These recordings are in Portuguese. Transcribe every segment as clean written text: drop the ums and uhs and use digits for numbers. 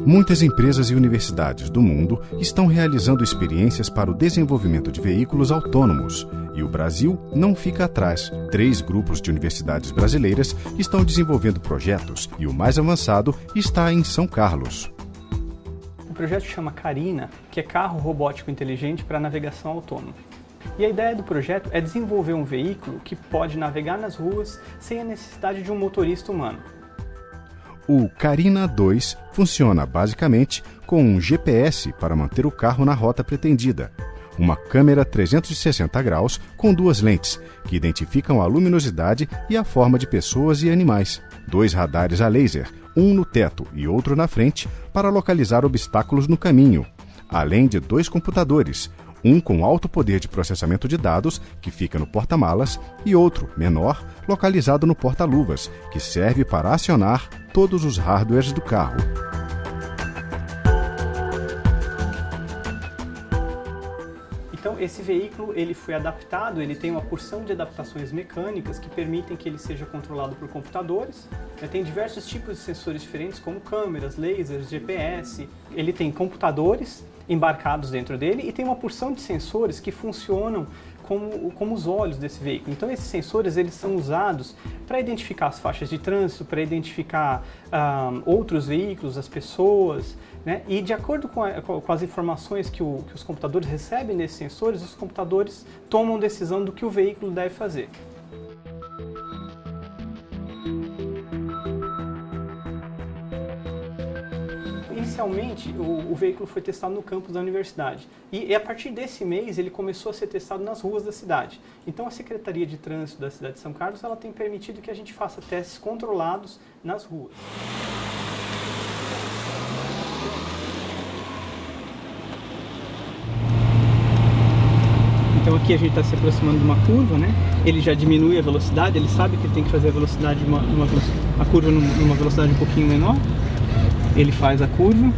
Muitas empresas e universidades do mundo estão realizando experiências para o desenvolvimento de veículos autônomos. E o Brasil não fica atrás. 3 grupos de universidades brasileiras estão desenvolvendo projetos e o mais avançado está em São Carlos. O projeto chama Carina, que é Carro Robótico Inteligente para Navegação Autônoma. E a ideia do projeto é desenvolver um veículo que pode navegar nas ruas sem a necessidade de um motorista humano. O Carina 2 funciona basicamente com um GPS para manter o carro na rota pretendida, uma câmera 360 graus com 2 lentes, que identificam a luminosidade e a forma de pessoas e animais, 2 radares a laser, um no teto e outro na frente, para localizar obstáculos no caminho, além de 2 computadores, um com alto poder de processamento de dados, que fica no porta-malas, e outro, menor, localizado no porta-luvas, que serve para acionar todos os hardwares do carro. Então, esse veículo ele foi adaptado, ele tem uma porção de adaptações mecânicas que permitem que ele seja controlado por computadores. Tem diversos tipos de sensores diferentes, como câmeras, lasers, GPS. Ele tem computadores embarcados dentro dele e tem uma porção de sensores que funcionam como os olhos desse veículo. Então esses sensores eles são usados para identificar as faixas de trânsito, para identificar outros veículos, as pessoas, né? E de acordo com as informações que os computadores recebem desses sensores, os computadores tomam decisão do que o veículo deve fazer. Inicialmente, o veículo foi testado no campus da universidade e a partir desse mês ele começou a ser testado nas ruas da cidade. Então a Secretaria de Trânsito da cidade de São Carlos ela tem permitido que a gente faça testes controlados nas ruas. Então aqui a gente está se aproximando de uma curva, né? Ele já diminui a velocidade, ele sabe que ele tem que fazer a velocidade a curva numa velocidade um pouquinho menor. Ele faz a curva.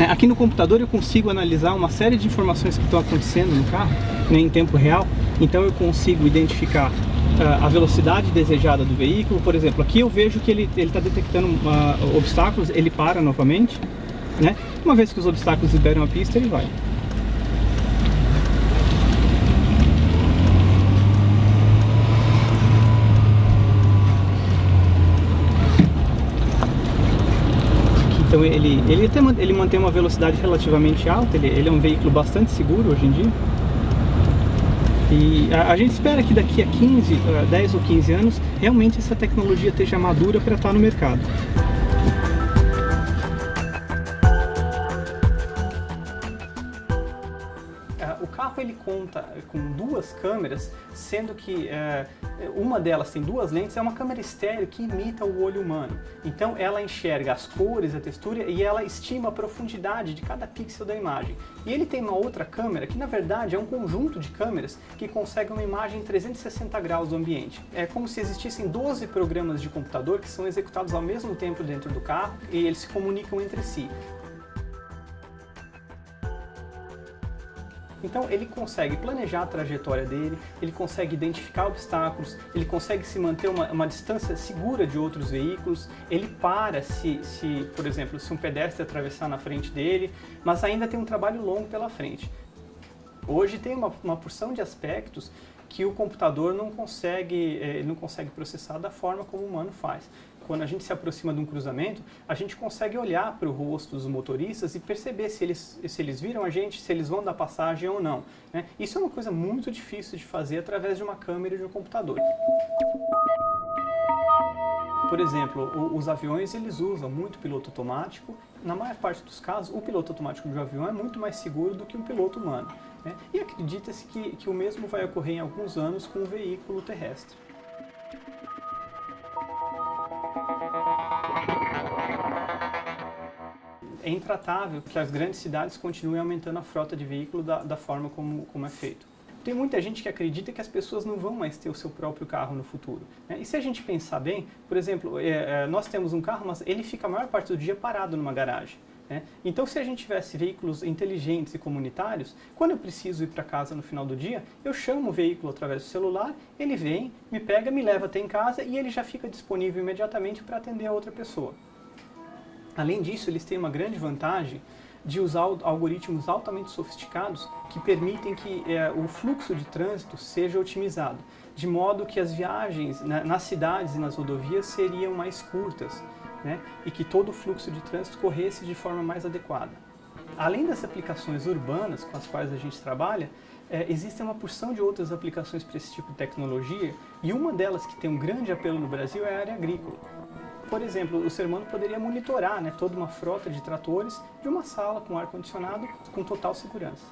Aqui no computador eu consigo analisar uma série de informações que estão acontecendo no carro, né, em tempo real. Então eu consigo identificar a velocidade desejada do veículo. Por exemplo, aqui eu vejo que ele está detectando obstáculos, ele para novamente, né? Uma vez que os obstáculos liberam a pista, ele vai. Então ele mantém uma velocidade relativamente alta, ele é um veículo bastante seguro hoje em dia. E a gente espera que daqui a 10 ou 15 anos, realmente essa tecnologia esteja madura para estar no mercado. O carro ele conta com 2 câmeras, sendo que uma delas tem 2 lentes, é uma câmera estéreo que imita o olho humano. Então ela enxerga as cores, a textura e ela estima a profundidade de cada pixel da imagem. E ele tem uma outra câmera que na verdade é um conjunto de câmeras que consegue uma imagem em 360 graus do ambiente. É como se existissem 12 programas de computador que são executados ao mesmo tempo dentro do carro e eles se comunicam entre si. Então ele consegue planejar a trajetória dele, ele consegue identificar obstáculos, ele consegue se manter uma distância segura de outros veículos, ele para por exemplo, se um pedestre atravessar na frente dele, mas ainda tem um trabalho longo pela frente. Hoje tem uma porção de aspectos que o computador não consegue processar da forma como o humano faz. Quando a gente se aproxima de um cruzamento, a gente consegue olhar para o rosto dos motoristas e perceber se eles viram a gente, se eles vão dar passagem ou não, né? Isso é uma coisa muito difícil de fazer através de uma câmera e de um computador. Por exemplo, os aviões eles usam muito piloto automático. Na maior parte dos casos, o piloto automático de um avião é muito mais seguro do que um piloto humano, né? E acredita-se que o mesmo vai ocorrer em alguns anos com um veículo terrestre. É intratável que as grandes cidades continuem aumentando a frota de veículos da forma como é feito. Tem muita gente que acredita que as pessoas não vão mais ter o seu próprio carro no futuro, né? E se a gente pensar bem, por exemplo, nós temos um carro, mas ele fica a maior parte do dia parado numa garagem, né? Então se a gente tivesse veículos inteligentes e comunitários, quando eu preciso ir para casa no final do dia, eu chamo o veículo através do celular, ele vem, me pega, me leva até em casa e ele já fica disponível imediatamente para atender a outra pessoa. Além disso, eles têm uma grande vantagem de usar algoritmos altamente sofisticados que permitem que o fluxo de trânsito seja otimizado, de modo que as viagens nas cidades e nas rodovias seriam mais curtas, né, e que todo o fluxo de trânsito corresse de forma mais adequada. Além das aplicações urbanas com as quais a gente trabalha, existe uma porção de outras aplicações para esse tipo de tecnologia, e uma delas que tem um grande apelo no Brasil é a área agrícola. Por exemplo, o ser humano poderia monitorar, né, toda uma frota de tratores de uma sala com ar-condicionado com total segurança.